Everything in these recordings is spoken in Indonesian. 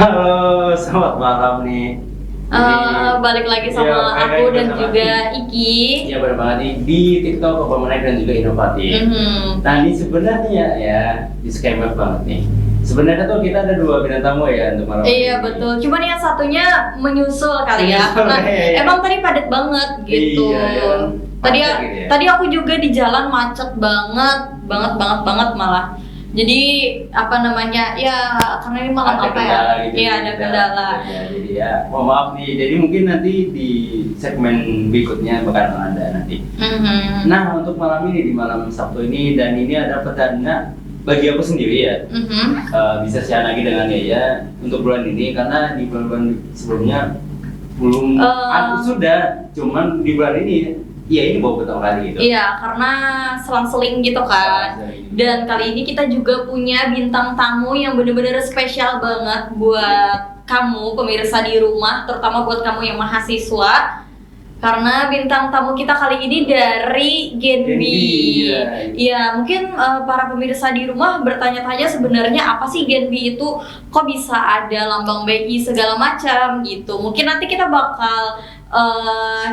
Halo, selamat malam nih. Balik lagi sama aku dan juga Iki. Iya benar banget nih di TikTok Apa Menarik dan juga inovatif. Nah ini sebenarnya ya disclaimer banget nih. Sebenarnya tuh kita ada dua bintang tamu ya untuk malam ini. Iya betul. Cuman yang satunya menyusul kali ya. Menyusul, Nah, iya. emang tadi padat banget gitu. Iya, ya. Tadi Macet gitu ya. tadi aku juga di jalan macet banget malah. Jadi apa namanya ya karena ini malam Ada apa ya? kendala gitu. Iya ada kendala. Ya, jadi ya mohon maaf nih. Jadi mungkin nanti di segmen berikutnya bakal ada nanti. Mhm. Nah untuk malam ini di malam Sabtu ini dan ini ada perdana bagi aku sendiri ya. Mhm. Bisa share lagi dengan Yaya untuk bulan ini karena di bulan-bulan sebelumnya belum sudah, cuman di bulan ini ya ini baru pertama kali gitu. Iya, karena selang-seling gitu kan. Dan kali ini kita juga punya bintang tamu yang bener-bener spesial banget buat kamu pemirsa di rumah, terutama buat kamu yang mahasiswa. Karena bintang tamu kita kali ini dari Genbi. Iya, mungkin para pemirsa di rumah bertanya-tanya sebenarnya apa sih Genbi itu? Kok bisa ada lambang BI segala macam gitu. Mungkin nanti kita bakal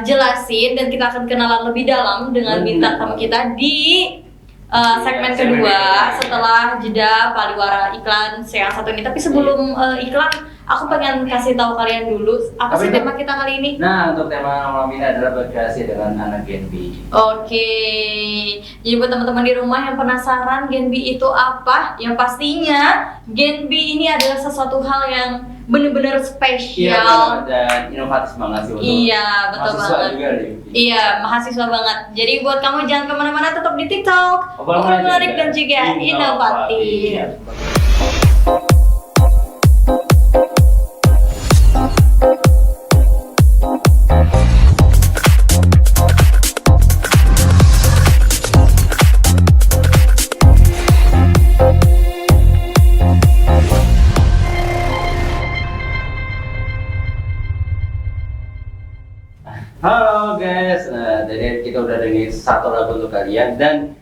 jelasin dan kita akan kenalan lebih dalam dengan bintang tamu kita di segmen kedua setelah jeda pariwara iklan yang satu ini. Tapi sebelum iklan, aku pengen kasih tahu kalian dulu apa sih tema kita kali ini. Nah untuk tema malam ini adalah berkreasi dengan anak Genbi. Oke, jadi buat teman-teman di rumah yang penasaran Genbi itu apa, yang pastinya Genbi ini adalah sesuatu hal yang benar-benar spesial. Iya, dan inovatif banget sih untuk Iya, betul mahasiswa banget. juga nih. Iya, mahasiswa banget. Jadi buat kamu jangan kemana-mana, tetap di TikTok. Apa Menarik dan juga inovatif. Halo guys, nah jadi kita udah dengerin satu lagu untuk kalian dan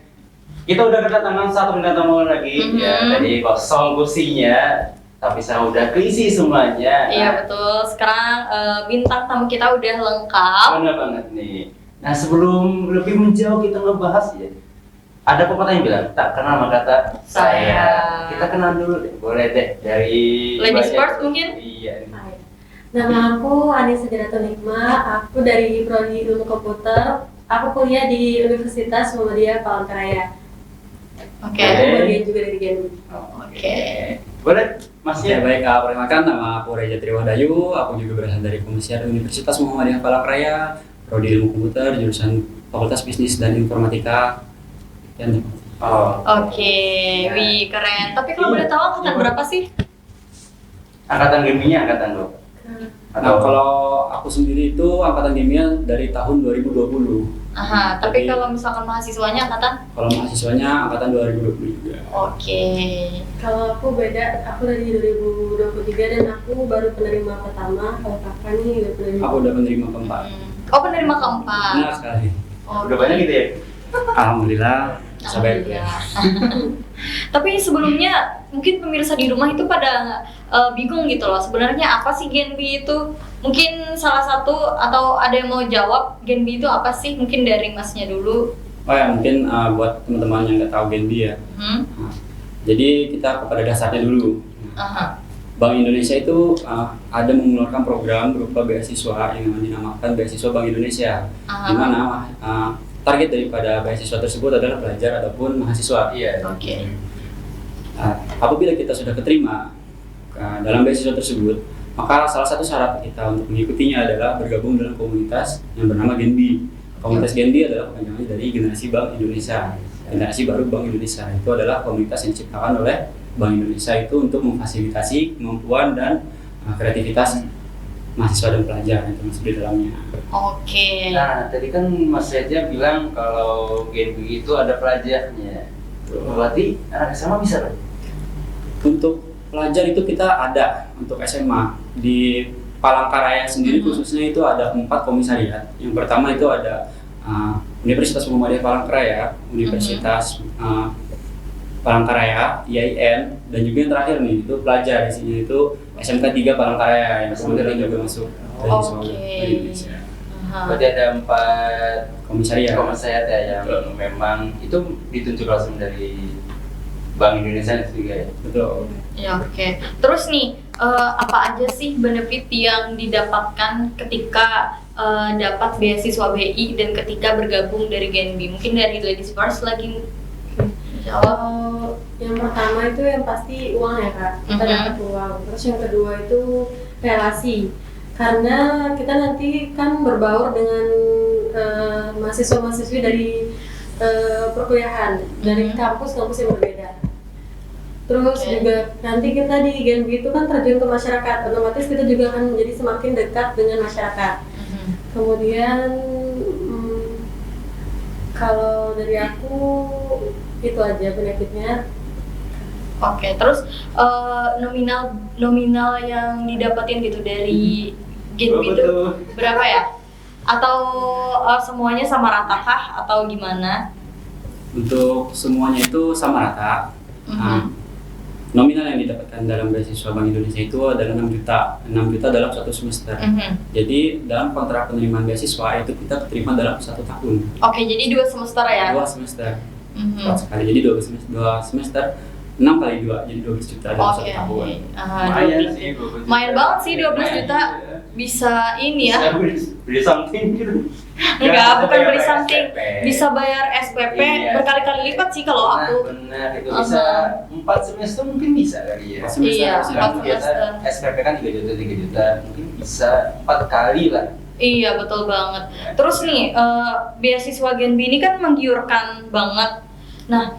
kita udah kedatangan satu bintang tamu lagi ya. Tadi kosong kursinya, tapi sekarang udah keisi semuanya. Iya betul. Sekarang bintang tamu kita udah lengkap. Bener banget nih. Nah sebelum lebih menjauh kita ngebahas ya, ada pepatah yang bilang tak kenal maka kata saya. Kita kenal dulu deh, boleh deh dari Ladies banyak- first mungkin? Iya. Nama aku Anissa Janatul Hikmah, aku dari Prodi Ilmu Komputer. Aku kuliah di Universitas Muhammadiyah Palangkaraya. Oke. Aku bagian juga dari Genbi. Oke. Boleh Mas Oke, ya? baik, perkenalkan nama aku Reja Triwadayu. Aku juga berasal dari Komisiar Universitas Muhammadiyah Palangkaraya, Prodi Ilmu Komputer, jurusan Fakultas Bisnis dan Informatika. Oke, wih keren. Tapi kalau boleh tahu angkatan berapa sih? Angkatan Genbinya angkatan berapa? Nah, kalau aku sendiri itu angkatan kimia dari tahun 2020. Aha, tapi Jadi- kalau misalkan mahasiswanya angkatan? Kalau mahasiswanya angkatan 2020 juga. Oke. Kalau aku beda, aku dari 2023 dan aku baru penerima pertama. Kalau kakak nih udah penerima. Aku udah penerima keempat. Oh penerima keempat. Benar sekali. Oh, Udah banyak gitu ya? Alhamdulillah. Sampai Alhamdulillah. Tapi sebelumnya mungkin pemirsa di rumah itu pada bingung gitu loh. Sebenarnya apa sih Genbi itu? Mungkin salah satu atau ada yang mau jawab Genbi itu apa sih? Mungkin dari Masnya dulu. Oh ya, mungkin buat teman-teman yang nggak tahu Genbi ya. Hmm? Jadi kita kepada dasarnya dulu. Aha. Bank Indonesia itu ada mengeluarkan program berupa beasiswa yang dinamakan beasiswa Bank Indonesia, Aha. di mana target daripada beasiswa tersebut adalah pelajar ataupun mahasiswa. Iya. Oke. Apabila kita sudah keterima dalam beasiswa tersebut, maka salah satu syarat kita untuk mengikutinya adalah bergabung dalam komunitas yang bernama Genbi. Komunitas Genbi adalah kepanjangan dari Generasi Bank Indonesia, generasi baru Bank Indonesia. Itu adalah komunitas yang diciptakan oleh Bank Indonesia itu untuk memfasilitasi kemampuan dan kreativitas mahasiswa dan pelajar yang termasuk di dalamnya. Oke. Nah, tadi kan Mas Reja bilang kalau Genbi itu ada pelajarnya. Berarti anak SMA bisa kan? Untuk pelajar itu kita ada untuk SMA di Palangkaraya sendiri khususnya itu ada 4 komisariat. Yang pertama itu ada Universitas Muhammadiyah Palangkaraya, Universitas Palangkaraya, IAIN, dan juga yang terakhir nih itu pelajar di sini itu SMK 3 Palangkaraya yang kemudian juga masuk dari Siswa Oke. Bank Indonesia. Aha. Berarti ada 4 Komisariat. komisariat ya yang memang itu ditunjuk langsung dari Bank Indonesia juga ya. Betul. Ya oke. Terus nih apa aja sih benefit yang didapatkan ketika dapat beasiswa BI dan ketika bergabung dari Genbi? Mungkin dari ladies first lagi. Insya Allah. Yang pertama itu yang pasti uang ya kak, kita dapat uang. Terus yang kedua itu relasi, karena kita nanti kan berbaur dengan mahasiswa-mahasiswi dari perkuliahan, dari kampus-kampus yang berbeda. Terus Oke. juga nanti kita di Genbi itu kan terjun ke masyarakat, otomatis kita juga akan menjadi semakin dekat dengan masyarakat. Kemudian kalau dari aku itu aja benefitnya. Oke, terus nominal yang didapatin gitu dari Genbi itu berapa ya? Atau semuanya sama rata kah atau gimana? Untuk semuanya itu sama rata. Nah, nominal yang didapatkan dalam beasiswa Bank Indonesia itu adalah 6 juta. 6 juta dalam satu semester. Jadi dalam kontrak penerimaan beasiswa itu kita terima dalam 1 tahun. Oke, jadi 2 semester ya? 2 semester. Tepat sekali. Jadi 2 semester 6 kali 2, jadi 12 juta dalam 1 tahun. Lumayan sih, Lumayan banget sih 12 juta. Bisa ini ya? Bisa beli something gitu. Enggak, bukan beli bayar something. SPP. Bisa bayar SPP Iya. berkali-kali lipat sih kalau Nah, aku. benar, itu bisa 4 semester mungkin bisa kali ya. 4 semester. Iya, bisa. 4 Biasa semester. SPP kan 3 juta, 3 juta, mungkin bisa 4 kali lah. Iya, betul banget. Terus nih, beasiswa Genbi ini kan menggiurkan banget. Nah,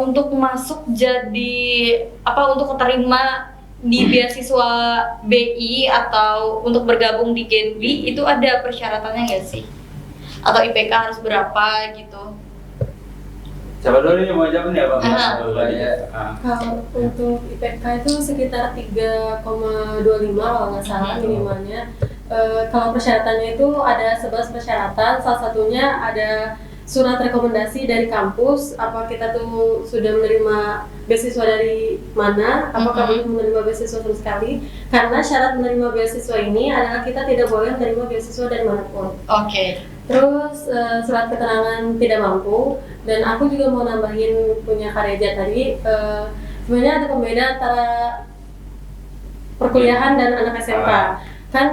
untuk masuk jadi untuk keterima di beasiswa BI atau untuk bergabung di Genbi itu ada persyaratannya nggak sih? Atau IPK harus berapa gitu? Siapa dulu yang mau jawab nih Abang? Aha. Kalau untuk IPK itu sekitar 3,25 kalau nggak salah minimalnya. Kalau persyaratannya itu ada 11 persyaratan, salah satunya ada surat rekomendasi dari kampus, apa kita tuh sudah menerima beasiswa dari mana, apakah belum menerima beasiswa sama sekali. Karena syarat menerima beasiswa ini adalah kita tidak boleh menerima beasiswa dari manapun. Oke. Terus surat keterangan tidak mampu, dan aku juga mau nambahin punya Karya tadi, sebenarnya ada pembeda antara perkuliahan dan anak SMK. Kan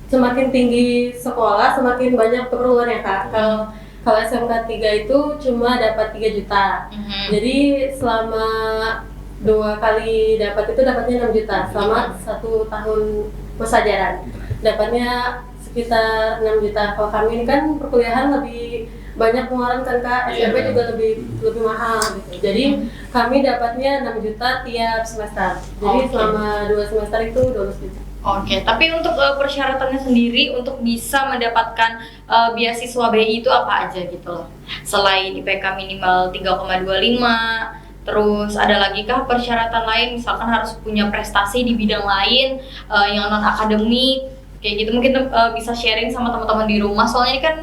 semakin tinggi sekolah, semakin banyak perluan ya kak. Kalau SMK 3 itu cuma dapat 3 juta. Jadi selama 2 kali dapat itu dapatnya 6 juta selama 1 tahun masa ajaran. Dapatnya sekitar 6 juta. Kalau kami ini kan perkuliahan lebih banyak pengeluaran kan kak, SMP juga lebih mahal gitu. Jadi kami dapatnya 6 juta tiap semester. Jadi selama 2 semester itu 12 juta. Oke, tapi untuk persyaratannya sendiri untuk bisa mendapatkan beasiswa BI itu apa aja gitu loh? Selain IPK minimal 3,25, terus ada lagi kah persyaratan lain? Misalkan harus punya prestasi di bidang lain yang non akademik, kayak gitu. Mungkin bisa sharing sama teman-teman di rumah. Soalnya ini kan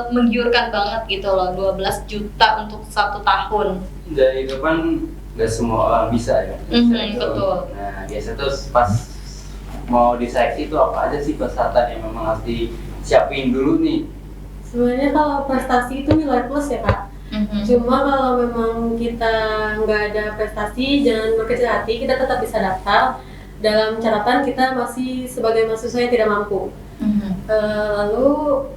menggiurkan banget gitu loh, 12 juta untuk 1 tahun. Dari itu kan nggak semua orang bisa ya. Betul. Nah biasa tuh pas mau diseleksi itu apa aja sih persyaratan yang memang harus disiapin dulu nih? Sebenarnya kalau prestasi itu nilai plus ya kak. Cuma kalau memang kita nggak ada prestasi, jangan berkecil hati, kita tetap bisa daftar. Dalam catatan kita masih sebagai mahasiswa yang tidak mampu. Lalu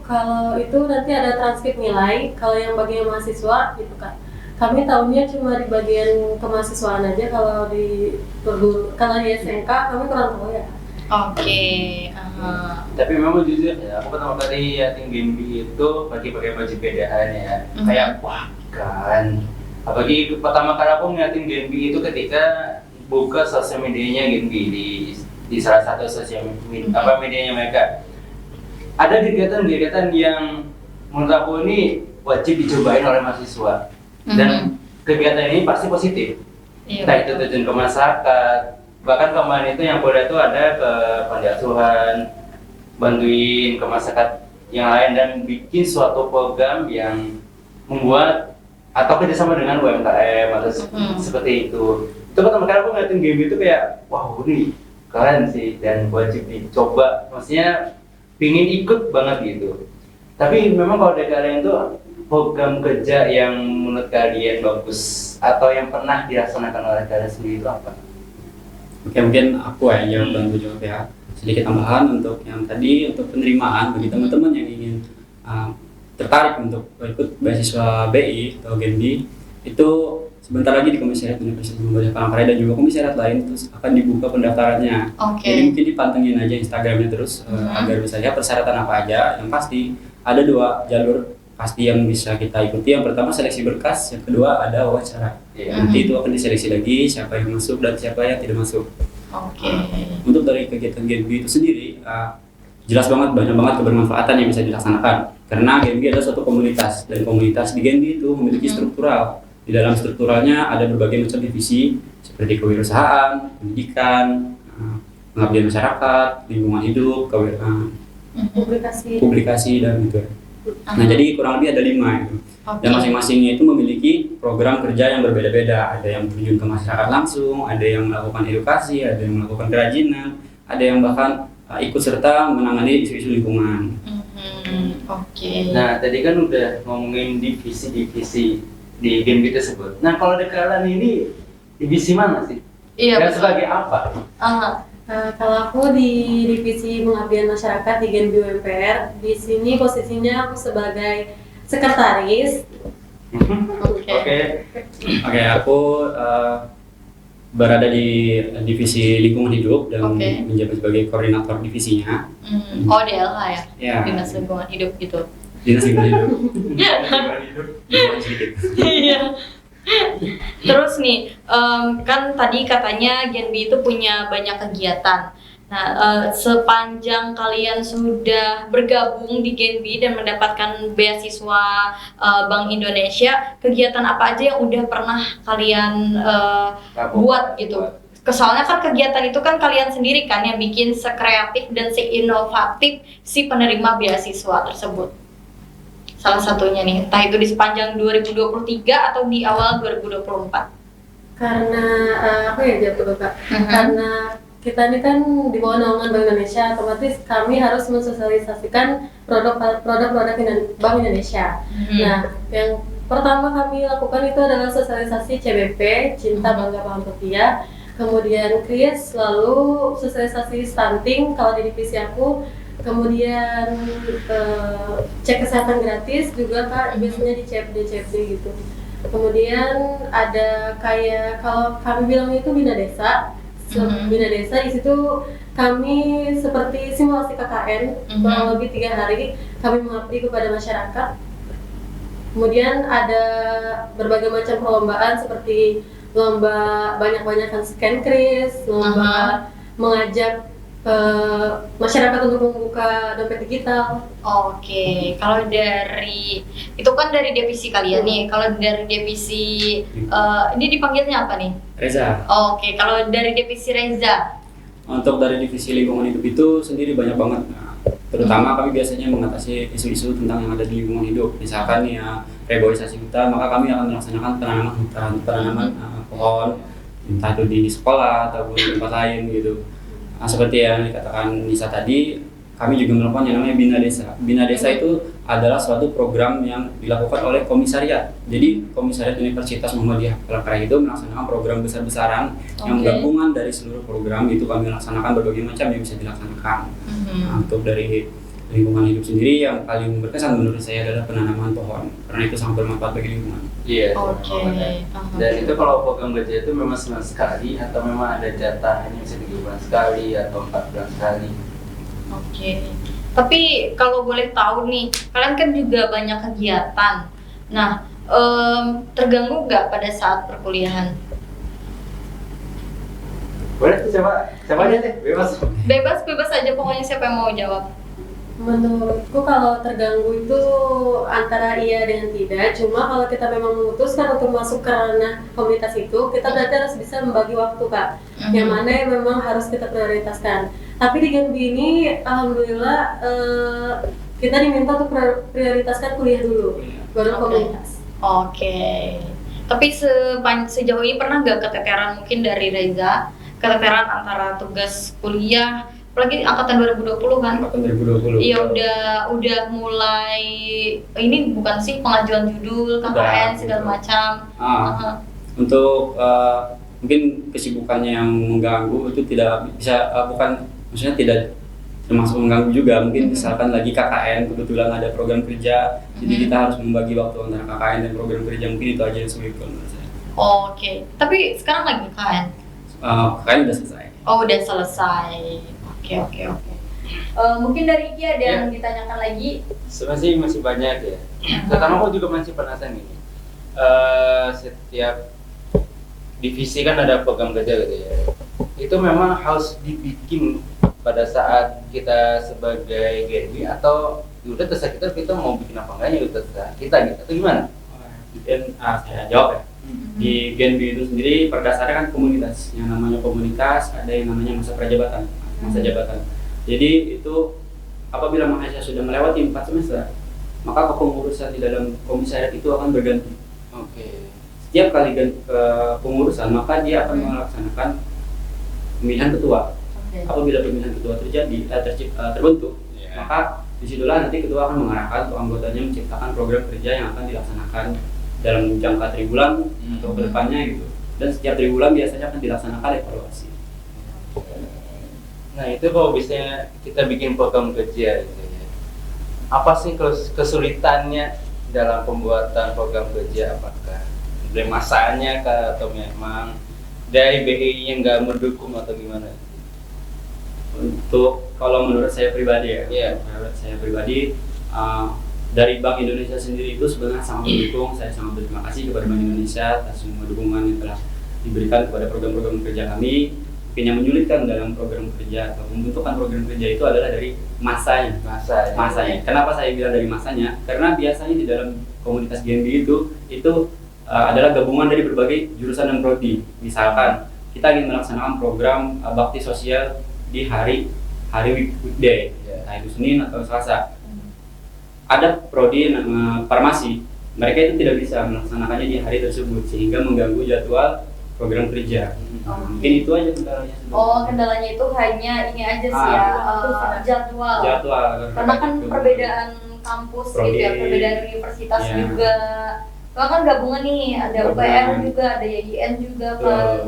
kalau itu nanti ada transkrip nilai. Kalau yang bagian mahasiswa itu kak, kami tahunya cuma di bagian kemahasiswaan aja. Kalau di SMK kami kurang tahu ya. Oke. Tapi memang jujur ya, aku pertama kali yatim Genbi itu pakai baju bedahan ya. Kayak wah kan. Apalagi pertama kali aku ngeliatin Genbi itu ketika buka sosial medianya Genbi di salah satu sosial medianya mereka. Ada kegiatan-kegiatan yang menurut aku ini wajib dicobain oleh mahasiswa. Dan kegiatan ini pasti positif. Entah itu terjun ke masyarakat. Bahkan kemarin itu yang boleh itu ada ke panti asuhan, bantuin ke masyarakat yang lain dan bikin suatu program yang membuat atau kerjasama dengan UMKM atau seperti itu. Itu pertama kali aku ngeliatin game itu kayak, wow ini keren sih dan wajib dicoba. Maksudnya pingin ikut banget gitu. Tapi memang kalau dari kalian tuh program kerja yang menurut kalian bagus atau yang pernah dilaksanakan oleh kalian sendiri itu apa? Oke, mungkin aku yang bantu jawab ya. Sedikit tambahan untuk yang tadi, untuk penerimaan bagi teman-teman yang ingin tertarik untuk ikut beasiswa BI atau Genbi, itu sebentar lagi di Komisariat Universitas Muhammadiyah Palangkaraya dan juga komisariat lain terus akan dibuka pendaftarannya. Jadi mungkin dipantengin aja Instagramnya terus agar bisa lihat persyaratan apa aja. Yang pasti ada 2 jalur pasti yang bisa kita ikuti. Yang pertama seleksi berkas, yang kedua ada wawancara. Nanti itu akan diseleksi lagi siapa yang masuk dan siapa yang tidak masuk. Untuk dari kegiatan Genbi itu sendiri, jelas banget banyak banget kebermanfaatan yang bisa dilaksanakan. Karena Genbi adalah suatu komunitas dan komunitas di Genbi itu memiliki struktural. Di dalam strukturalnya ada berbagai macam divisi seperti kewirausahaan, pendidikan, pengabdian masyarakat, lingkungan hidup, publikasi dan gitu. Nah jadi kurang lebih ada 5 itu. Dan masing-masingnya itu memiliki program kerja yang berbeda-beda. Ada yang terjun ke masyarakat langsung, ada yang melakukan edukasi, ada yang melakukan kerajinan, ada yang bahkan ikut serta menangani isu-isu lingkungan. Nah tadi kan udah ngomongin divisi-divisi di Genbi tersebut. Nah kalau di kalian ini divisi mana sih? Dan sebagai apa? Kalau aku di divisi pengabdian masyarakat di Genbi UMPR, di sini posisinya aku sebagai sekretaris. Oke, aku berada di divisi lingkungan hidup dan menjabat sebagai koordinator divisinya. DLH ya? Dinas lingkungan hidup gitu. Dinas lingkungan hidup. Iya. Terus nih, kan tadi katanya Genbi itu punya banyak kegiatan. Nah, sepanjang kalian sudah bergabung di Genbi dan mendapatkan beasiswa Bank Indonesia, kegiatan apa aja yang udah pernah kalian buat gitu? Soalnya kan kegiatan itu kan kalian sendiri kan yang bikin sekreatif dan seinovatif si penerima beasiswa tersebut. Salah satunya nih, entah itu di sepanjang 2023 atau di awal 2024. Karena aku ya jawab dulu Kak. Karena kita ini kan di bawah naungan Bank Indonesia, otomatis kami harus mensosialisasikan produk Bank Indonesia. Nah, yang pertama kami lakukan itu adalah sosialisasi CBP, Cinta Bangga Paham-Petia, kemudian KRIS, lalu sosialisasi stunting kalau di divisi aku, kemudian cek kesehatan gratis juga Kak, biasanya di CFD gitu. Kemudian ada kayak kalau kami bilangnya itu Bina Desa. Bina Desa di situ kami seperti simulasi KKN, kurang lebih 3 hari kami mengabdi kepada masyarakat. Kemudian ada berbagai macam perlombaan seperti lomba banyak-banyakan scan kris, lomba mengajak masyarakat untuk membuka dompet digital. Kalau dari itu kan dari divisi kalian nih. Kalau dari divisi ini dipanggilnya apa nih? Reza. Kalau dari divisi Reza. Untuk dari divisi lingkungan hidup itu sendiri banyak banget. Terutama kami biasanya mengatasi isu-isu tentang yang ada di lingkungan hidup. Misalkan ya reboisasi hutan, maka kami akan melaksanakan penanaman hutan, penanaman pohon, entah itu di sekolah ataupun di tempat lain gitu. Nah, seperti yang dikatakan Nisa tadi, kami juga melakukan yang namanya Bina Desa. Bina Desa itu adalah suatu program yang dilakukan oleh komisariat. Jadi komisariat Universitas Muhammadiyah Palangkaraya itu melaksanakan program besar-besaran yang gabungan dari seluruh program itu kami laksanakan berbagai macam yang bisa dilaksanakan. Nah, untuk dari lingkungan hidup sendiri yang paling berkesan menurut saya adalah penanaman pohon karena itu sangat bermanfaat bagi lingkungan. Iya. Dan itu kalau program kerja itu memang sebulan sekali atau memang ada jatahnya bisa 3 bulan sekali atau 4 bulan sekali. Tapi kalau boleh tahu nih, kalian kan juga banyak kegiatan. Nah, terganggu nggak pada saat perkuliahan? Boleh tuh siapa aja deh, Bebas aja pokoknya siapa yang mau jawab. Menurutku kalau terganggu itu antara iya dengan tidak. Cuma kalau kita memang memutuskan untuk masuk ke ranah komunitas itu, kita berarti harus bisa membagi waktu Kak. Yang mana yang memang harus kita prioritaskan. Tapi di Genbi ini, alhamdulillah kita diminta untuk prioritaskan kuliah dulu, baru komunitas. Oke. Tapi sejauh ini pernah nggak keteteran mungkin dari Reza, keteteran antara tugas kuliah, apalagi angkatan 2020 kan? Angkatan 2020. Iya udah mulai ini bukan sih pengajuan judul, KKN segala macam. Untuk mungkin kesibukannya yang mengganggu itu tidak bisa bukan maksudnya tidak termasuk mengganggu juga, mungkin misalkan lagi KKN kebetulan ada program kerja, jadi kita harus membagi waktu antara KKN dan program kerja, mungkin itu aja yang sulit menurut saya. Oke. Tapi sekarang lagi KKN? KKN udah selesai. Oh udah selesai. Oke. Mungkin dari Iki ada yang ditanyakan lagi? Sebenarnya masih banyak ya. Terutama aku juga masih penasaran ini. Setiap divisi kan ada program kerja gitu ya. Itu memang harus dibikin pada saat kita sebagai GNB atau udah terserah kita mau bikin apa enggaknya udah terserah kita gitu atau gimana? Mungkin saya jawab ya. Di GNB itu sendiri berdasarkan kan komunitas, yang namanya komunitas ada yang namanya masa prajabatan, masa jabatan. Jadi itu apabila mahasiswa sudah melewati 4 semester, maka kepengurusan di dalam komisariat itu akan berganti. Oke. Setiap kali pengurusan maka dia akan melaksanakan pemilihan ketua. Apabila pemilihan ketua terbentuk, maka disitulah nanti ketua akan mengarahkan untuk anggotanya menciptakan program kerja yang akan dilaksanakan dalam jangka triwulan atau kedepannya gitu. Dan setiap triwulan biasanya akan dilaksanakan evaluasi. Nah itu kalau bisa kita bikin program kerja gitu ya. Apa sih kesulitannya dalam pembuatan program kerja? Apakah dari masanya kah atau memang dari BI-nya nggak mendukung atau gimana? Untuk kalau menurut saya pribadi ya, menurut saya pribadi dari Bank Indonesia sendiri itu sebenarnya sangat mendukung. Saya sangat berterima kasih kepada Bank Indonesia atas semua dukungan yang telah diberikan kepada program-program kerja kami. Mungkin yang menyulitkan dalam program kerja atau pembentukan program kerja itu adalah dari masanya. Kenapa saya bilang dari masanya? Karena biasanya di dalam komunitas GNB itu adalah gabungan dari berbagai jurusan dan prodi. Misalkan kita ingin melaksanakan program bakti sosial di hari weekday, entah itu Senin atau Selasa. Ada prodi farmasi, mereka itu tidak bisa melaksanakannya di hari tersebut sehingga mengganggu jadwal program kerja. Mungkin itu aja kendalanya. Kendalanya itu hanya ini aja sih jadwal. Karena kan perbedaan kampus gitu ya, perbedaan universitas juga. Kalau kan gabungan nih, ada UPR juga, ada YIN juga kan.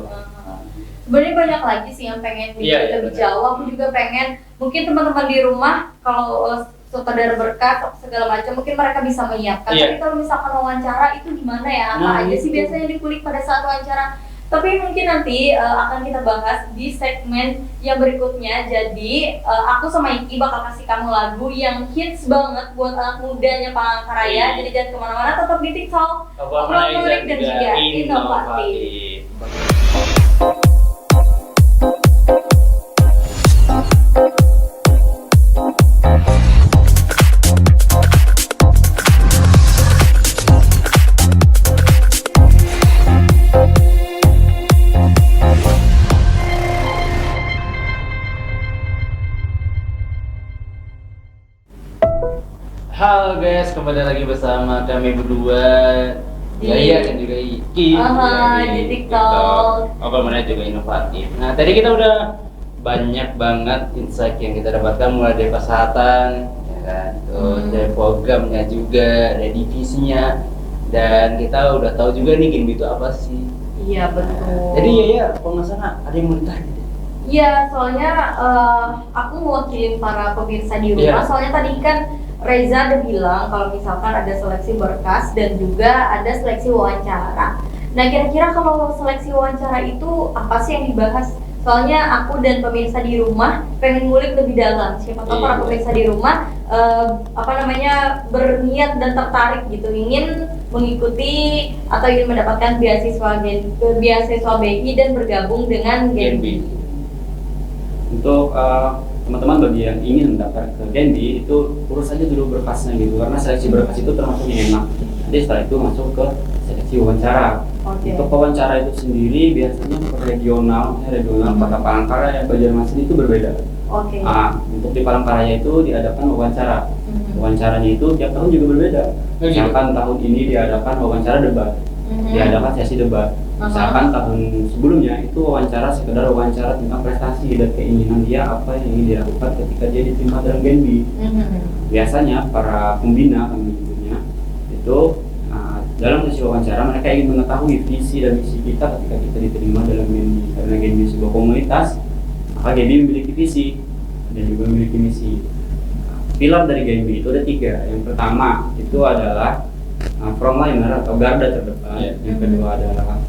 Sebenarnya banyak lagi sih yang pengen lebih jauh. Aku juga pengen, mungkin teman-teman di rumah kalau sutradara berkat segala macam mungkin mereka bisa menyiapkan. Tapi kalau misalkan wawancara itu gimana ya? Apa aja sih biasanya dikulik pada saat wawancara? Tapi mungkin nanti akan kita bahas di segmen yang berikutnya. Jadi aku sama Iki bakal kasih kamu lagu yang hits banget buat anak mudanya Palangkaraya. Jadi jangan kemana-mana, tetap di TikTok. Menarik dan juga inovatif. Halo guys, kembali lagi bersama kami berdua, Yaya dan juga Iki di TikTok. Obrolannya juga inovatif. Nah tadi kita udah banyak banget insight yang kita dapatkan mulai dari kesehatan, ya kan, terus dari programnya juga, dari divisinya, dan kita udah tahu juga nih GNB itu apa sih. Iya betul. Jadi Yaya, kalau nggak salah ada yang mau ditanya. Iya, soalnya aku mewakilin para pemirsa di rumah. Soalnya tadi kan Reza udah bilang kalau misalkan ada seleksi berkas dan juga ada seleksi wawancara. Nah kira-kira kalau seleksi wawancara itu apa sih yang dibahas? Soalnya aku dan pemirsa di rumah pengen ngulik lebih dalam. Siapa tahu para pemirsa di rumah berniat dan tertarik gitu, ingin mengikuti atau ingin mendapatkan beasiswa BI dan bergabung dengan GNB. Untuk teman-teman bagi yang ingin mendaftar ke GNB itu urus saja dulu berkasnya gitu, karena seleksi berkas itu termasuk yang enak. Nanti setelah itu masuk ke seleksi wawancara. Untuk wawancara itu sendiri biasanya regional Kota Palangkaraya, Banjarmasin itu berbeda. Untuk di Palangkaraya itu diadakan wawancara wawancaranya itu tiap tahun juga berbeda. Misalkan tahun ini diadakan wawancara debat, diadakan sesi debat. Misalkan tahun sebelumnya itu wawancara sekedar wawancara tentang prestasi dan keinginan dia apa yang ingin dilakukan ketika dia diterima dalam Genbi. Biasanya para pembina kami menyebutnya itu dalam sesi wawancara mereka ingin mengetahui visi dan misi kita ketika kita diterima dalam Genbi. Karena Genbi sebuah komunitas, maka Genbi memiliki visi dan juga memiliki misi. Pilar dari Genbi itu ada 3. Yang pertama itu adalah frontliner atau garda terdepan. Yang kedua adalah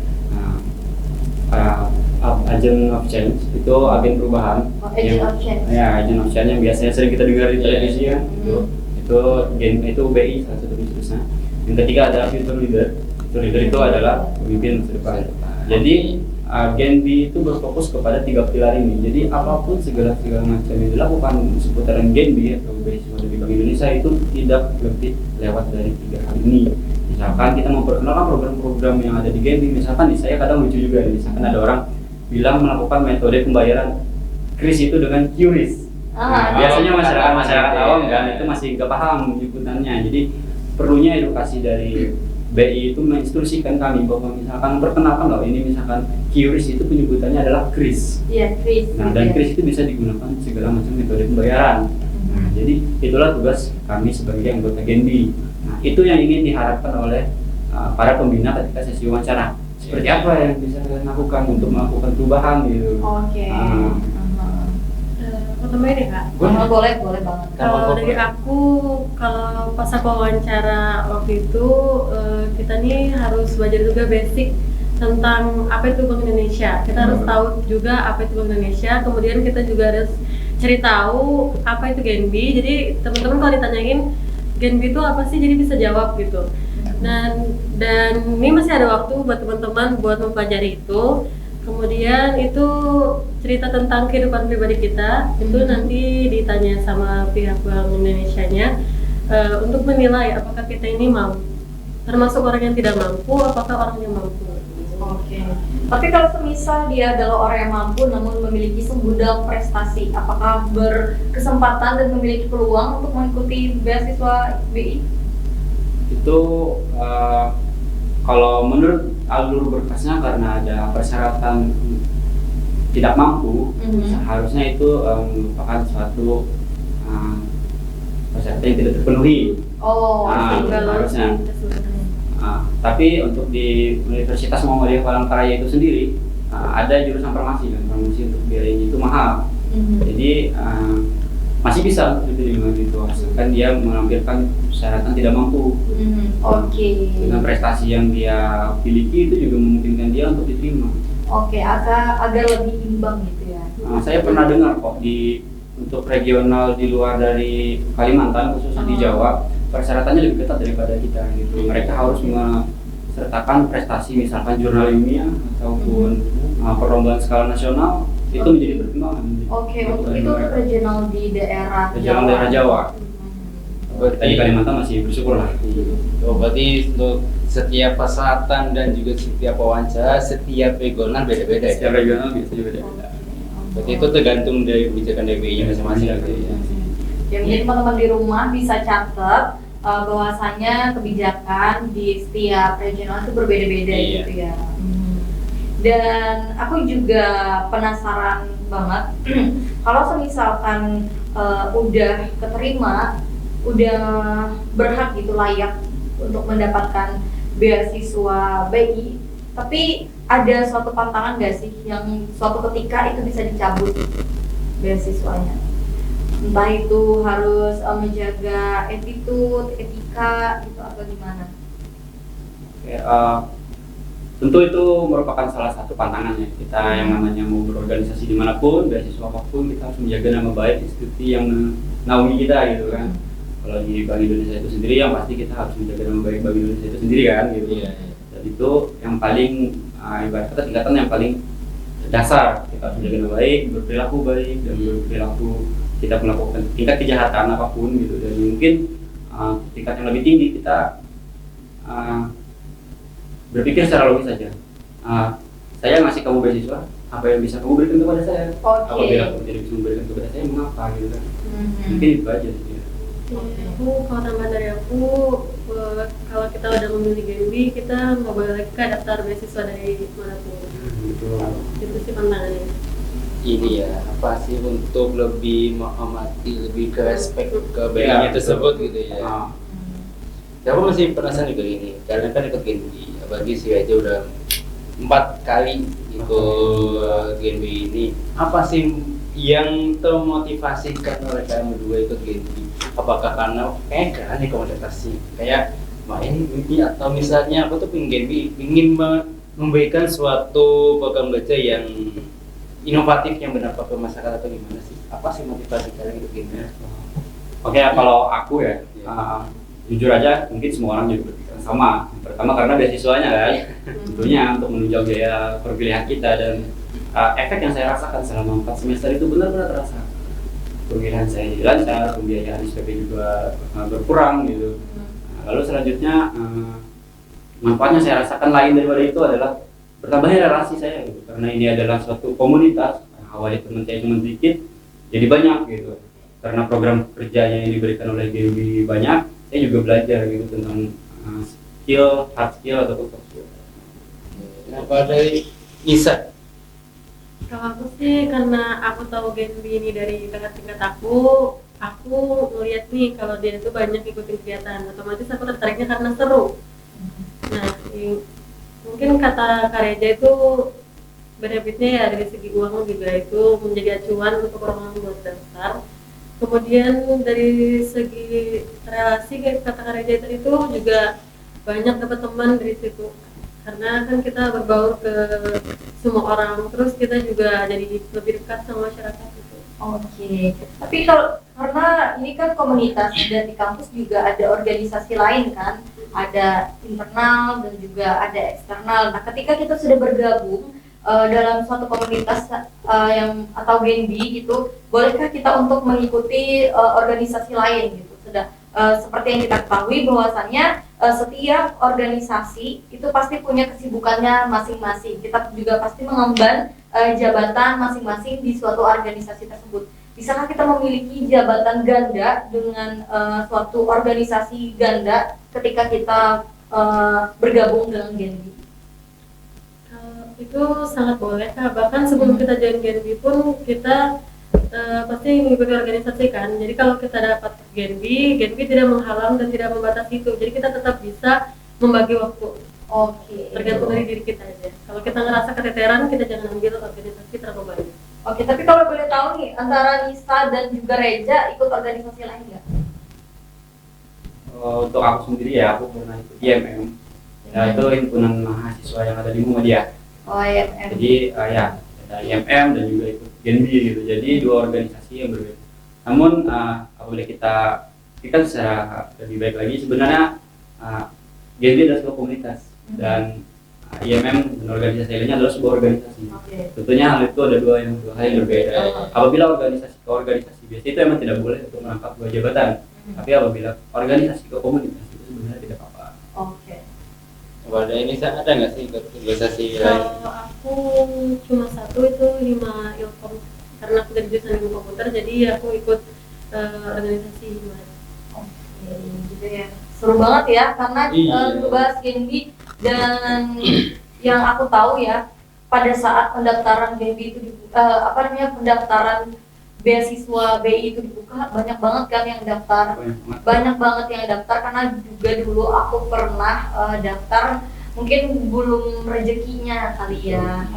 agent of change, itu agen perubahan. Agent of change. Ya, agent of change yang biasanya sering kita dengar di televisi kan. Itu BI salah satu bisnisnya. Yang ketiga adalah future leader. Future leader itu adalah pemimpin masa depan. Jadi Genbi itu berfokus kepada 3 pilar ini. Jadi apapun segala macam yang dilakukan seputaran Genbi atau beasiswa dari Bank Indonesia itu tidak lebih lewat dari 3 hal ini. Misalkan kita memperkenalkan program-program yang ada di Genbi. Misalkan di saya kadang lucu juga, misalkan ada orang bilang melakukan metode pembayaran kris itu dengan QRIS. Biasanya masyarakat awam kan itu masih nggak paham penyebutannya. Jadi perlunya edukasi dari BI itu menginstruksikan kami bahwa misalkan perkenalkan loh ini misalkan QRIS itu penyebutannya adalah kris. Iya, kris. Nah, dan kris itu bisa digunakan segala macam metode pembayaran. Nah, jadi itulah tugas kami sebagai anggota Genbi. Nah, itu yang ingin diharapkan oleh para pembina ketika sesi wawancara. Seperti apa yang bisa kalian lakukan untuk melakukan perubahan gitu. Oke. Mau tambahin ya Kak? Boleh banget. Kalau dari aku, kalau pas aku wawancara waktu itu, kita nih harus belajar juga basic tentang apa itu Bank Indonesia. Kita harus tahu juga apa itu Bank Indonesia. Kemudian kita juga harus cari tahu apa itu Genbi. Jadi teman-teman kalau ditanyain Genbi itu apa sih, jadi bisa jawab gitu. Dan ini masih ada waktu buat teman-teman buat mempelajari itu. Kemudian itu cerita tentang kehidupan pribadi kita, itu nanti ditanya sama pihak Bank Indonesianya untuk menilai apakah kita ini mampu, termasuk orang yang tidak mampu, apakah orang yang mampu. Oke. Tapi kalau semisal dia adalah orang yang mampu namun memiliki segudang prestasi, apakah berkesempatan dan memiliki peluang untuk mengikuti beasiswa BI? Itu kalau menurut alur berkasnya karena ada persyaratan tidak mampu, seharusnya itu merupakan suatu persyaratan yang tidak terpenuhi. Harusnya. Tapi untuk di Universitas Muhammadiyah Palangkaraya itu sendiri ada jurusan farmasi kan, farmasi untuk biayanya itu mahal. Jadi masih bisa untuk diterima gitu, asalkan dia menampilkan persyaratan tidak mampu. Dengan prestasi yang dia miliki itu juga memungkinkan dia untuk diterima. Agar lebih imbang gitu ya. Saya pernah dengar kok untuk regional di luar dari Kalimantan, khususnya di Jawa, persyaratannya lebih ketat daripada kita gitu. Mereka harus mensertakan prestasi misalkan jurnal ilmiah ataupun perlombaan skala nasional. Itu menjadi pertimbangan. Untuk itu untuk regional di daerah Jawa. Tadi Kalimantan masih bersyukur lah. Berarti untuk setiap persyaratan dan juga setiap wawancara, setiap regional beda-beda. Setiap regional bisa beda. Berarti itu tergantung dari kebijakan DBI-nya masing-masing. Jadi teman-teman di rumah bisa catat bahwasanya kebijakan di setiap regional itu berbeda-beda gitu ya. Dan aku juga penasaran banget kalau semisalkan udah keterima, udah berhak gitu, layak untuk mendapatkan beasiswa BI, tapi ada suatu pantangan gak sih yang suatu ketika itu bisa dicabut beasiswanya? Entah itu harus menjaga attitude, etika gitu atau gimana? Tentu itu merupakan salah satu pantangannya kita yang namanya mau berorganisasi dimanapun, beasiswa apapun, kita harus menjaga nama baik institusi yang menaungi kita gitu kan. Kalau di Bank Indonesia itu sendiri yang pasti kita harus menjaga nama baik Bank Indonesia itu sendiri kan gitu. Dan itu yang paling ibarat kata tingkatan yang paling dasar, kita harus menjaga nama baik, berperilaku baik, dan berperilaku kita melakukan tingkat kejahatan apapun gitu. Dan mungkin tingkat yang lebih tinggi kita berpikir secara logis saja. Saya ngasih kamu beasiswa, apa yang bisa kamu berikan kepada saya? Apabila kamu tidak bisa memberikan kepada saya, mengapa gitu kan? Mungkin itu aja sih. Aku kalau tambahan dari aku, kalau kita udah memilih Genbi, kita nggak boleh lagi kan daftar beasiswa dari manapun. Betul. Itu sih pantangannya. Ini ya apa sih untuk lebih menghormati, lebih ke respect ke BI-nya Iya, tersebut betul. gitu ya. Ah, Ya, aku masih penasaran juga ini, karena kan ikut Genbi, apalagi si aja udah 4 kali ikut Genbi ini. Apa sih yang termotivasikan oleh kalian berdua ikut Genbi? Apakah karena kan nih komunitasnya kayak main Genbi, atau misalnya aku tuh pengen Genbi, ingin memberikan suatu program belajar yang inovatif yang berdampak ke masyarakat, atau gimana sih? Apa sih motivasi kalian ikut Genbi? Oke, kalau aku ya, Iya. jujur aja mungkin semua orang juga berpikiran sama. Yang pertama karena beasiswanya kan, tentunya untuk menunjang biaya perkuliahan kita, dan efek yang saya rasakan selama 4 semester itu benar-benar terasa. Perkuliahan saya jadi lancar, pembiayaan SPP juga berkurang gitu. Lalu selanjutnya manfaatnya saya rasakan lain daripada itu adalah bertambahnya relasi saya gitu. Karena ini adalah suatu komunitas, awalnya teman saya cuma sedikit, jadi banyak gitu. Karena program kerjanya yang diberikan oleh GMB banyak, saya juga belajar gitu tentang skill, hard skill ataupun soft skill. Apa dari Nisa? Kalau aku sih karena aku tahu Genbi ini dari kakak tingkat aku ngeliat nih kalau dia itu banyak ikutin kegiatan, otomatis aku tertariknya karena seru. Nah, mungkin kata Kak Reja itu benefitnya ya dari segi uang juga itu menjadi acuan untuk orang buat daftar. Kemudian dari segi relasi kayak kata Kak Reja tadi itu juga banyak dapat teman dari situ. Karena kan kita berbaur ke semua orang, terus kita juga jadi lebih dekat sama masyarakat gitu. Oke, tapi kalau karena ini kan komunitas dan di kampus juga ada organisasi lain kan, ada internal dan juga ada eksternal. Nah, ketika kita sudah bergabung dalam suatu komunitas yang atau Genbi gitu, bolehkah kita untuk mengikuti organisasi lain gitu? Sudah seperti yang kita ketahui bahwasannya setiap organisasi itu pasti punya kesibukannya masing-masing. Kita juga pasti mengemban jabatan masing-masing di suatu organisasi tersebut. Bisakah kita memiliki jabatan ganda dengan suatu organisasi ganda ketika kita bergabung dengan Genbi? Itu sangat boleh Kak. Bahkan sebelum kita join Genbi pun kita pasti mengikuti organisasi kan. Jadi kalau kita dapat Genbi tidak menghalang dan tidak membatasi itu. Jadi kita tetap bisa membagi waktu. Oke. Tergantung dari diri kita aja. Kalau kita ngerasa keteteran, kita jangan ambil organisasi terlalu banyak. Oke, tapi kalau boleh tahu nih, antara Nisa dan juga Reja ikut organisasi lain nggak? Untuk aku sendiri ya, aku pernah ikut IMM. Ya, itu himpunan mahasiswa yang ada di Muhammadiyah. Oh, IMM. Jadi ya ada IMM dan juga ikut Genbi gitu. Jadi dua organisasi yang berbeda. Namun apabila kita secara lebih baik lagi, sebenarnya Genbi adalah sebuah komunitas dan IMM dan organisasi lainnya adalah sebuah organisasi. Oke. Tentunya hal itu ada dua hal yang berbeda. Apabila organisasi ke organisasi biasa itu emang tidak boleh untuk merangkap dua jabatan. Tapi apabila organisasi ke komunitas itu sebenarnya tidak apa-apa. Oke. Wadah ini ada nggak sih ikut organisasi lain? Kalau aku cuma satu itu Hima Ilkom. Karena aku dari jurusan ilmu komputer, jadi aku ikut organisasi Hima. Oke, gitu ya. Seru banget ya, karena Iya. ngebahas Genbi dan yang aku tahu ya, pada saat pendaftaran Genbi itu dibuka, pendaftaran beasiswa BI itu dibuka, banyak banget kan yang daftar. Banyak banget yang daftar karena juga dulu aku pernah daftar, mungkin belum rezekinya kali ya.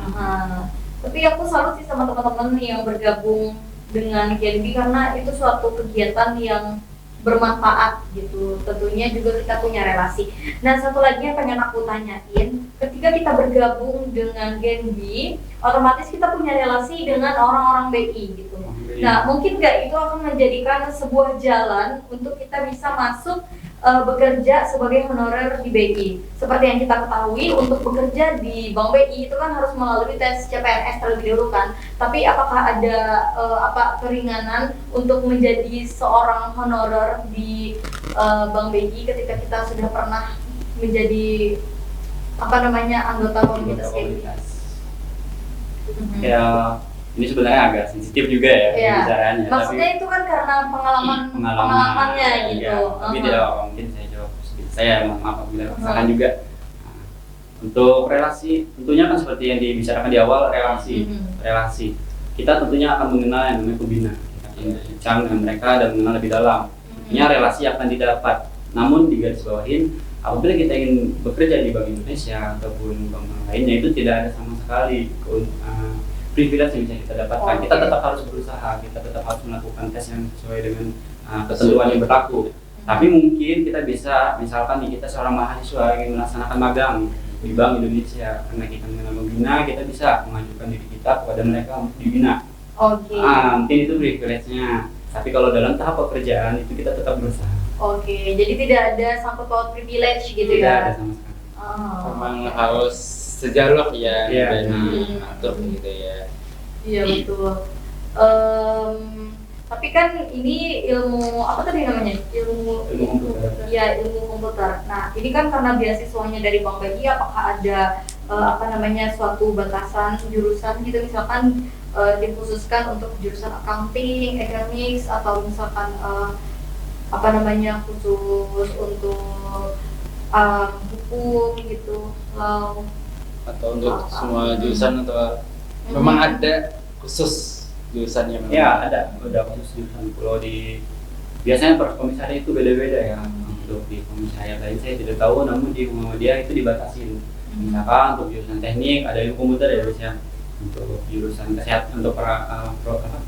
Tapi aku salut sih sama teman-teman yang bergabung dengan Genbi karena itu suatu kegiatan yang bermanfaat gitu. Tentunya juga kita punya relasi. Nah, satu lagi yang pengen aku tanyain, ketika kita bergabung dengan Genbi, otomatis kita punya relasi dengan orang-orang BI gitu. Nah, mungkin nggak itu akan menjadikan sebuah jalan untuk kita bisa masuk bekerja sebagai honorer di BI. Seperti yang kita ketahui, untuk bekerja di Bank BI itu kan harus melalui tes CPNS terlebih dahulu kan. Tapi apakah ada keringanan untuk menjadi seorang honorer di Bank BI ketika kita sudah pernah menjadi anggota komunitas BI? Ya ini sebenarnya agak sensitif juga ya Iya. bicaranya. Maksudnya itu kan karena pengalamannya gitu. Ya, tapi tidak apa-apa, mungkin saya jawab sedikit. Saya mohon maaf apabila kesalahan juga. Nah, untuk relasi, tentunya kan seperti yang dibicarakan di awal, relasi. Kita tentunya akan mengenal yang namanya pembina. Kita akan berbincang dengan mereka dan mengenal lebih dalam. Tentunya relasi akan didapat. Namun digarisbawahin, apabila kita ingin bekerja di Bank Indonesia ataupun bank lainnya, itu tidak ada sama sekali privilege yang bisa kita dapatkan. Kita tetap harus berusaha, kita tetap harus melakukan tes yang sesuai dengan ketentuan yang berlaku. Tapi mungkin kita bisa, misalkan nih kita seorang mahasiswa ingin melaksanakan magang di Bank Indonesia, karena kita mengenal pembina, kita bisa mengajukan diri kita kepada mereka untuk dibina. Oke. Mungkin itu privilege-nya. Tapi kalau dalam tahap pekerjaan itu kita tetap berusaha. Oke, jadi tidak ada sangkut paut privilege gitu Tidak ya? ada sama sekali. Memang harus sejalur ya, Iya, dan benar. diatur gitu ya. Iya betul. Tapi kan ini ilmu apa tadi namanya? Ilmu komputer. Iya, ilmu komputer. Nah, ini kan karena beasiswanya dari Bank BI, apakah ada suatu batasan jurusan gitu, misalkan dikhususkan untuk jurusan accounting, economics, atau misalkan khusus untuk hukum gitu, law. Atau untuk semua jurusan atau memang ada khusus jurusannya memang? Ya ada khusus jurusan. Kalau di biasanya per komisaris itu beda-beda ya. Untuk di komisariat lain saya tidak tahu, namun di Muhammadiyah itu dibatasin. Misalkan untuk jurusan teknik ada ilmu komputer ya biasanya. Untuk jurusan kesehatan, untuk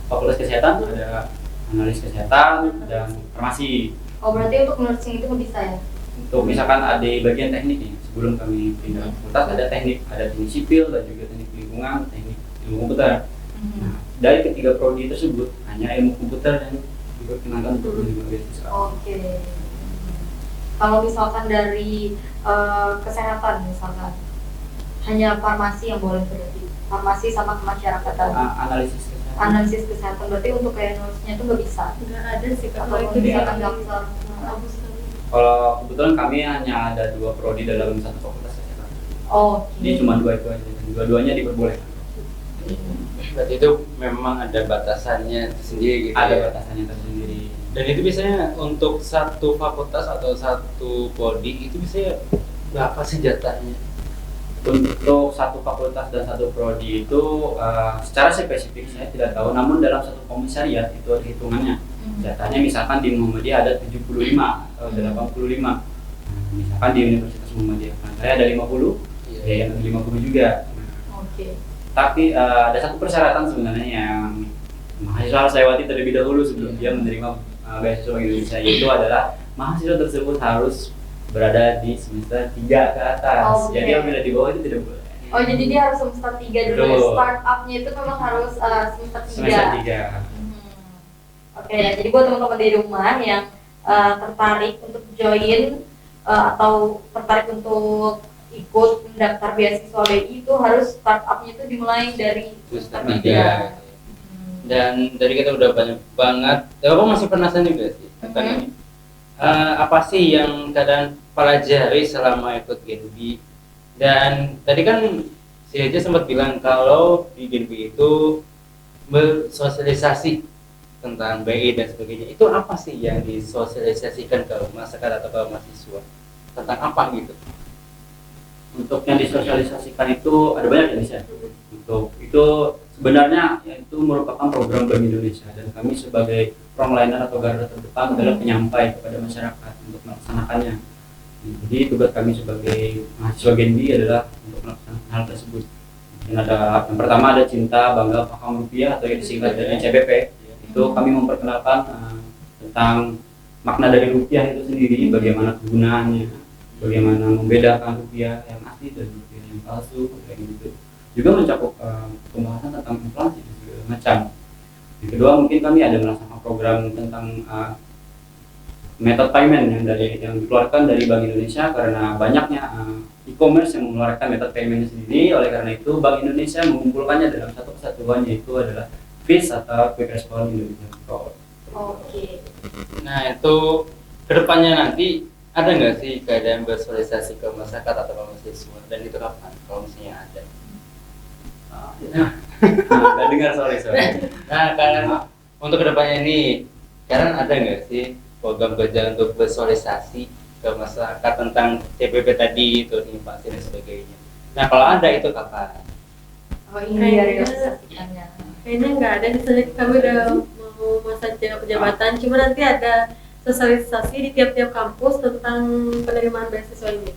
fakultas kesehatan ada analis kesehatan dan farmasi. Oh, berarti untuk nursing itu nggak bisa ya? Untuk misalkan ada bagian teknik nih, sebelum kami pindah fakultas ada teknik sipil dan juga teknik lingkungan, teknik ilmu komputer. Nah, dari ketiga prodi tersebut hanya ilmu komputer yang diperkenankan untuk menerima beasiswa. Oke. Kalau misalkan dari kesehatan misalkan hanya farmasi yang boleh berarti, farmasi sama kemasyarakatan. Analisis kesehatan. Analisis kesehatan berarti untuk kayak nursnya itu nggak bisa. Nggak ada sih kalau Atau itu di misalkan dokter. bagus sekali. Kalau kebetulan kami hanya ada 2 prodi dalam satu fakultas kesehatan. Oh. Jadi cuma 2 itu aja. Dua-duanya diperbolehkan. Berarti itu memang ada batasannya sendiri gitu Ada ya? batasannya tersendiri. Dan itu biasanya untuk satu fakultas atau satu prodi itu biasanya berapa sih jatahnya? Untuk satu fakultas dan satu prodi itu secara spesifik saya tidak tahu, namun dalam satu komisariat itu ada hitungannya. Jatahnya misalkan di Muhammadiyah ada 75 atau 85. Misalkan di Universitas Muhammadiyah saya ada 50, ya yang 50 juga. Oke. Tapi ada satu persyaratan sebenarnya yang mahasiswa harus lewati terlebih dahulu sebelum dia menerima beasiswa Bank Indonesia, yaitu adalah mahasiswa tersebut harus berada di semester 3 ke atas. Oke. Jadi apabila di bawah itu tidak boleh. Oh, jadi dia harus semester 3 dulu. Betul. Start up-nya itu memang harus semester 3. Semester 3. Oke, jadi buat teman-teman di rumah yang tertarik untuk join atau tertarik untuk ikut mendaftar beasiswa BI, itu harus start up-nya itu dimulai dari semester 3. Dan dari kita udah banyak banget. Bapak masih penasaran juga sih tentang ini. Apa sih yang kalian pelajari selama ikut Genbi? Dan tadi kan si Eja sempat bilang kalau di Genbi itu bersosialisasi tentang BI dan sebagainya. Itu apa sih yang disosialisasikan ke masyarakat atau ke mahasiswa? Tentang apa gitu? Untuk yang disosialisasikan itu ada banyak jenisnya. Untuk itu sebenarnya ya, itu merupakan program Bank Indonesia, dan kami sebagai frontliner atau garda terdepan adalah penyampai kepada masyarakat untuk melaksanakannya. Jadi tugas kami sebagai mahasiswa Genbi adalah untuk melaksanakan hal tersebut. Dan yang pertama ada cinta, bangga, paham rupiah atau yang disingkat dari CBP. Itu kami memperkenalkan tentang makna dari rupiah itu sendiri, bagaimana kegunaannya, bagaimana membedakan rupiah yang asli dan rupiah yang palsu, kayak gitu. Juga mencakup pembahasan tentang inflasi dan segala macam. Yang kedua mungkin kami ada melaksanakan program tentang method payment yang dikeluarkan dari Bank Indonesia, karena banyaknya e-commerce yang mengeluarkan method payment sendiri. Oleh karena itu Bank Indonesia mengumpulkannya dalam satu kesatuan, yaitu adalah FIS atau Quick Response Indonesia Code. Oke. Nah itu kedepannya nanti ada nggak sih keadaan bersosialisasi ke masyarakat atau ke mahasiswa, dan itu kapan kalau misalnya ada? Nah, Nggak dengar, sorry. Nah, kalian untuk kedepannya ini, kalian ada nggak sih program kerja untuk bersosialisasi ke masyarakat tentang CPP tadi itu invasi dan sebagainya? Nah, kalau ada itu kapan? Oh ini dari realisasikannya. Kayaknya nggak ada, di sini kami udah mau masa jabatan, cuma nanti ada sosialisasi di tiap-tiap kampus tentang penerimaan beasiswa ini.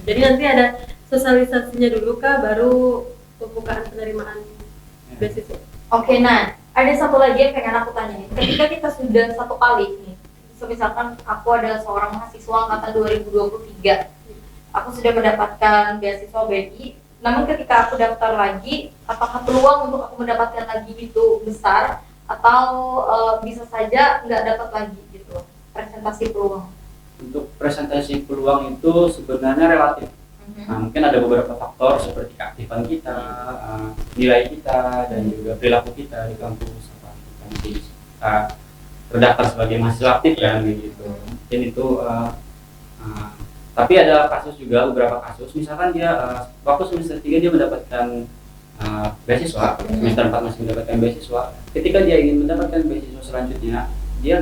Jadi nanti ada sosialisasinya dulu kah, baru pembukaan penerimaan beasiswa. Oke, nah ada satu lagi yang pengen aku tanyain. Ketika kita sudah satu kali nih, misalkan aku adalah seorang mahasiswa angkatan 2023, aku sudah mendapatkan beasiswa BI. Namun ketika aku daftar lagi, apakah peluang untuk aku mendapatkan lagi itu besar atau bisa saja nggak dapat lagi gitu? Presentasi peluang. Untuk presentasi peluang itu sebenarnya relatif. Nah, mungkin ada beberapa faktor seperti keaktifan kita, nilai kita, dan juga perilaku kita di kampus. Kita masih terdaftar sebagai mahasiswa aktif kan gitu. Mungkin itu. Tapi ada kasus juga, beberapa kasus. Misalkan dia waktu semester 3 dia mendapatkan beasiswa, semester 4 masih mendapatkan beasiswa. Ketika dia ingin mendapatkan beasiswa selanjutnya, dia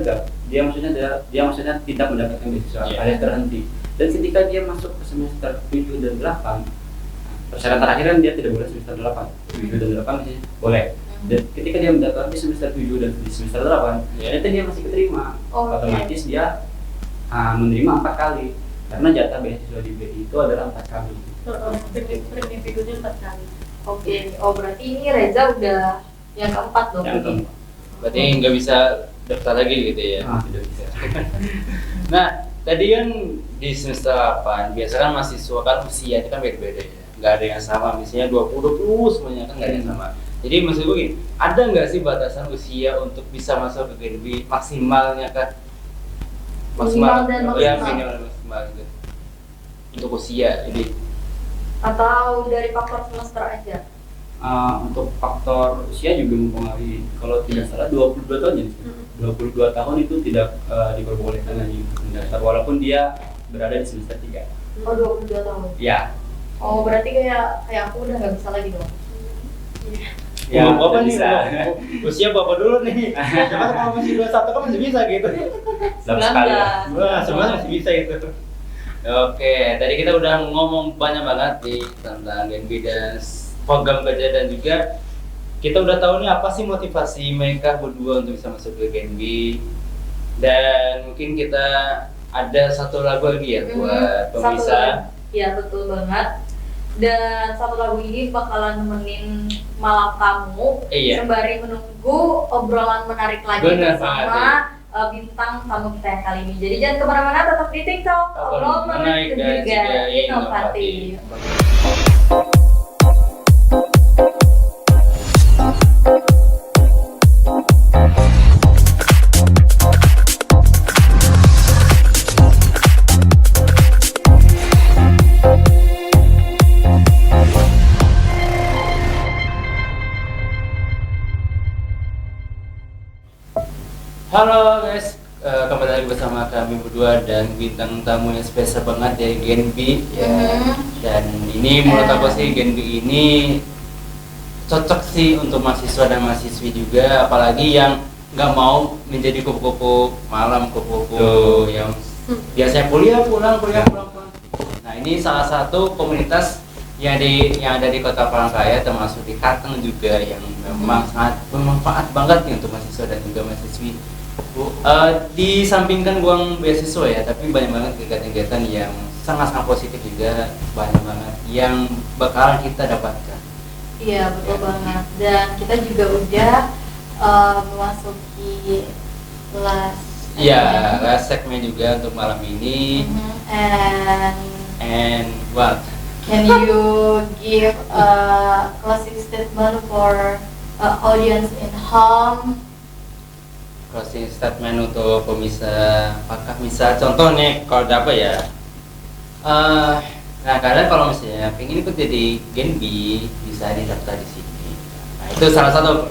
maksudnya tidak mendapatkan beasiswa, alias terhenti. Dan ketika dia masuk ke semester 7 dan 8, persyaratan akhir kan dia tidak boleh semester 8, 7 dan 8 masih boleh. Dan ketika dia mendapatkan di semester 7 dan di semester 8, ternyata dia masih keterima. Otomatis dia menerima 4 kali. Karena jatah beasiswa di BI itu adalah 4 kali. Per individunya 4 kali. Oke, oh berarti ini Reza udah yang keempat dong. Yang keempat. Berarti nggak bisa daftar lagi gitu ya? Tidak bisa. Nah, tadi kan di semester 8, biasa kan mahasiswa kan usia itu kan beda-beda ya. Nggak ada yang sama, misalnya 20 semuanya kan nggak ada yang sama. Jadi maksud gue gini, ada nggak sih batasan usia untuk bisa masuk ke GNB maksimalnya kan? Minimal dan Ya, maksimal. minimal dan maksimal gitu. Untuk usia ini. Atau dari faktor semester aja? Untuk faktor usia juga mempengaruhi. Kalau tidak salah 22 tahun ya. 22 tahun itu tidak diperbolehkan lagi mendaftar walaupun dia berada di semester 3. Oh 22 tahun? Ya. Oh berarti kayak aku udah nggak bisa lagi dong? Ya, bapak nih, bisa. usia bapak dulu nih. Cuma kalau masih 21 kan masih bisa gitu. Dapat sekali ya. Wah, semuanya masih bisa itu. Oke, tadi kita udah ngomong banyak banget di tentang GNB dan program kerja dan juga kita udah tahu nih apa sih motivasi mereka berdua untuk bisa masuk ke GNB. Dan mungkin kita ada satu lagu lagi ya buat pemirsa. Iya betul banget. Dan satu lagu ini bakalan nemenin malam kamu sembari menunggu obrolan menarik lagi bersama bintang tamu kita yang kali ini. Jadi jangan kemana-mana, tetap di TikTok, obrolan menarik dan juga inovatif. Halo guys, kembali lagi bersama kami berdua dan bintang tamu yang spesial banget dari GNB ya. Dan ini menurut aku sih GNB ini cocok sih untuk mahasiswa dan mahasiswi juga, apalagi yang nggak mau menjadi kupu-kupu malam, kupu-kupu yang biasanya kuliah pulang. Nah ini salah satu komunitas yang ada di Kota Palangkaraya, termasuk di Kateng juga, yang memang sangat bermanfaat banget nih untuk mahasiswa dan juga mahasiswi. Disampingkan uang beasiswa ya, tapi banyak banget kegiatan-kegiatan yang sangat-sangat positif juga, banyak banget yang bakalan kita dapatkan. Iya betul banget, dan kita juga udah memasuki last segmen juga untuk malam ini. And what? can you give a closing statement for audience in home? Closing statement untuk pemirsa, apakah bisa contoh nih kalau ada apa ya? Nah kalian kalau misalnya pengen ikut jadi GNB bisa didaftar di sini. Nah itu salah satu.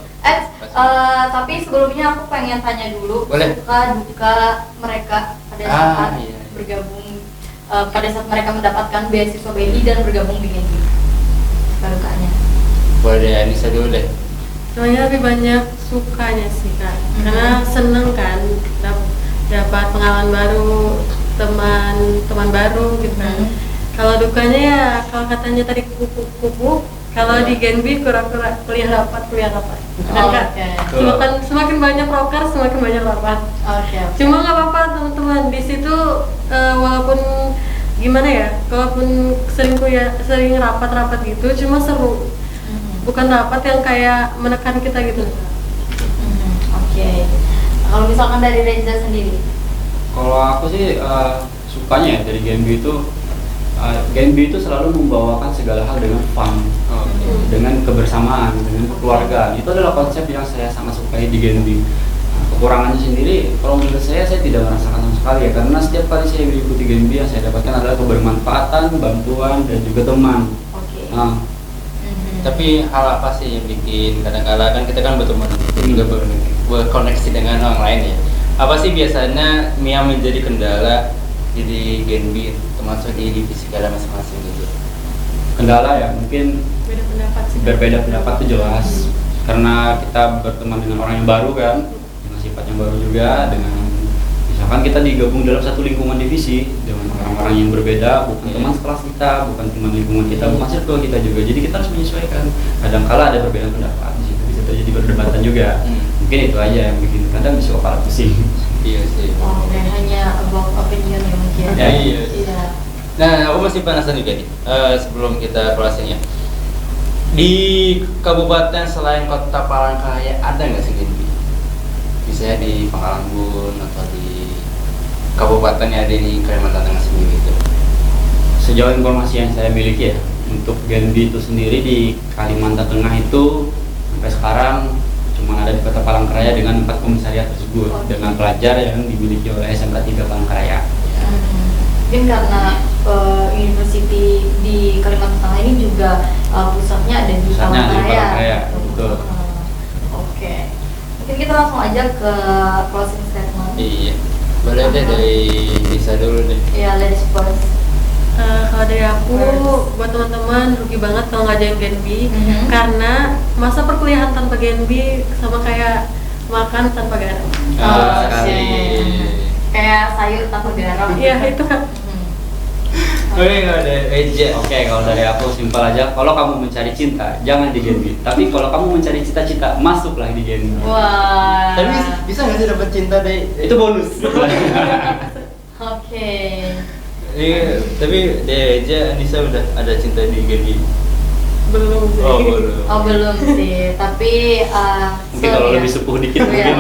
Tapi sebelumnya aku pengen tanya dulu. Boleh. Suka duka mereka pada saat bergabung, pada saat mereka mendapatkan beasiswa BI dan bergabung di GNB. Suka dukanya. Boleh deh, Anissa dulu deh. Soalnya lebih banyak sukanya sih kak, karena seneng kan dapat pengalaman baru, teman baru gitu kan. Kalau dukanya ya kalau katanya tadi kupu-kupu, kalau di Genbi kura-kura kuliah rapat. Dan kak, semakin banyak proker semakin banyak rapat. Cuma nggak apa-apa teman-teman, di situ walaupun gimana ya, walaupun sering rapat gitu, cuma seru. Bukan rapat yang kayak menekan kita gitu. Kalau misalkan dari Reza sendiri? Kalau aku sih sukanya ya dari Genbi itu, Genbi itu selalu membawakan segala hal dengan fun, dengan kebersamaan, dengan kekeluargaan. Itu adalah konsep yang saya sangat sukai di Genbi. Kekurangannya sendiri, kalau menurut saya tidak merasakan sama sekali ya, karena setiap kali saya mengikuti Genbi yang saya dapatkan adalah kebermanfaatan, bantuan, dan juga teman. Tapi hal apa sih yang bikin kadang-kala kan kita kan berteman juga berkoneksi dengan orang lain ya. Apa sih biasanya yang menjadi kendala di Genbi termasuk di divisi kalian masing-masing gitu? Kendala ya mungkin Beda pendapat sih. berbeda pendapat itu jelas, karena kita berteman dengan orang yang baru kan, dengan sifat yang baru juga, dengan misalkan kita digabung dalam satu lingkungan divisi dengan orang-orang yang berbeda, bukan teman sekelas kita, bukan teman lingkungan kita, bukan circle kita juga. Jadi kita harus menyesuaikan. Kadang-kala ada perbedaan pendapat di situ, bisa terjadi perdebatan juga. Mungkin itu aja yang bikin kadang bisa kepala pusing. Iya sih. Hanya about opinion ya mungkin. Ya, iya. Nah, aku masih penasaran juga nih, sebelum kita closing ya. Di kabupaten selain Kota Palangkaraya ada nggak sih Genbi? Misalnya di Pangkalan Bun atau di kabupaten yang ada di Kalimantan Tengah sendiri itu? Sejauh informasi yang saya miliki ya, untuk Genbi itu sendiri di Kalimantan Tengah itu sampai sekarang cuma ada di Kota Palangkaraya dengan 4 komisariat tersebut, dengan pelajar yang dimiliki oleh SMK 3 Palangkaraya. Mungkin karena university di Kalimantan Tengah ini juga pusatnya ada di Palangkaraya. Betul. Mungkin kita langsung aja ke closing statement. Iya. Boleh deh dari Lisa dulu deh. Ya, ladies first. Kalau dari aku, buat teman-teman rugi banget kalau nggak join Genbi, karena masa perkuliahan tanpa Genbi sama kayak makan tanpa garam. Kayak sayur tanpa garam. Iya itu kan. Oke, nggak ada Eja. Oke, kalau dari aku simpel aja. Kalau kamu mencari cinta, jangan di Genbi. Tapi kalau kamu mencari cita-cita, masuklah di Genbi. Wah. Tapi bisa nggak sih dapat cinta dari Itu bonus. Oke. Iya, tapi dari Eja, Anissa udah ada cinta di Genbi? Belum sih. Oh, belum. Oh belum sih, tapi Mungkin kalau lebih sepuh dikit mungkin ya.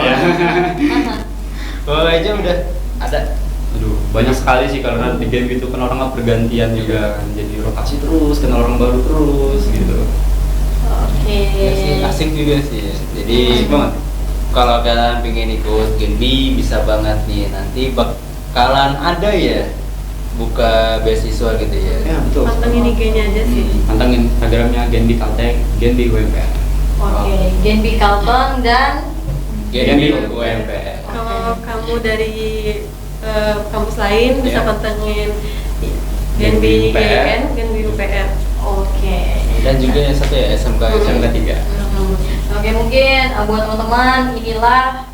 Kalau Eja udah ada. Aduh, banyak sekali sih karena di Genbi itu kan orang bergantian juga kan. Jadi rotasi terus, kenal orang baru terus gitu. Oke. Ya sih, asik juga sih. Jadi Asik banget. kalau kalian pengen ikut Genbi bisa banget nih. Nanti bakalan ada ya buka beasiswa gitu ya. Ya betul. Pantengin IG-nya aja sih. Pantengin Instagramnya Genbi Kalteng, Genbi UMPR. Oke. Genbi Kalteng dan Genbi UMPR. Kalau kamu dari kampus lain bisa pantengin Genbi IGN, Genbi UPR. Oke. Dan juga yang satu ya SMK 3. Oke, mungkin buat teman-teman inilah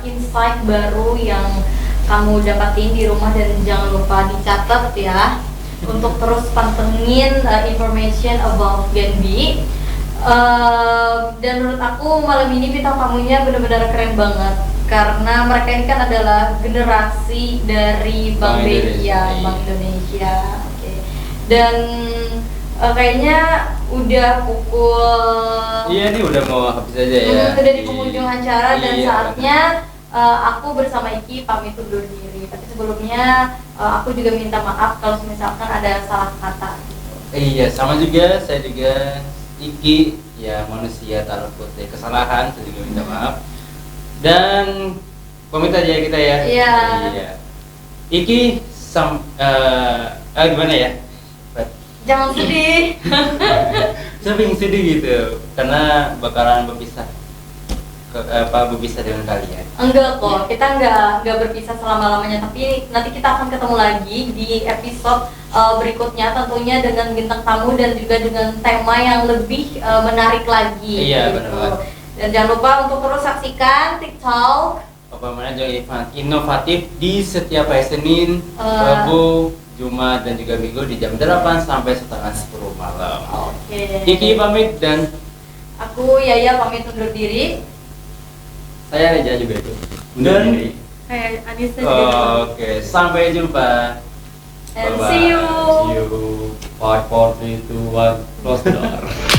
insight baru yang kamu dapatin di rumah, dan jangan lupa dicatat ya untuk terus pantengin information about Genbi. Dan menurut aku malam ini bintang tamunya benar-benar keren banget karena mereka ini kan adalah generasi dari Bank Indonesia. Oke. Dan kayaknya udah pukul. Iya, ini udah mau habis aja ya. Udah di penghujung acara dan Iya. saatnya aku bersama Iki pamit undur diri. Tapi sebelumnya aku juga minta maaf kalau misalkan ada salah kata. Iya, sama juga. Saya juga Iki, ya manusia tak luput dari kesalahan. Saya juga minta maaf. Dan pamit aja kita ya. Iya. Iki gimana ya? Jangan sedih. Sering sedih gitu karena bakalan berpisah berpisah dengan kalian. Enggak kok, kita enggak berpisah selama-lamanya, tapi nanti kita akan ketemu lagi di episode berikutnya tentunya dengan bintang tamu dan juga dengan tema yang lebih menarik lagi. Iya, gitu. benar banget. Dan jangan lupa untuk terus saksikan TikTok. Pemain juga inovatif di setiap hari Senin, Rabu, Jumat dan juga Minggu di jam 8 sampai setengah 10 malam. Oke. Kiki pamit dan Aku Yaya pamit undur diri. saya Reja juga itu. Dan Kayak Anissa juga. Oke, sampai jumpa. And Bye-bye. see you. See you. 5, 4, 3, 2, 1, close the door.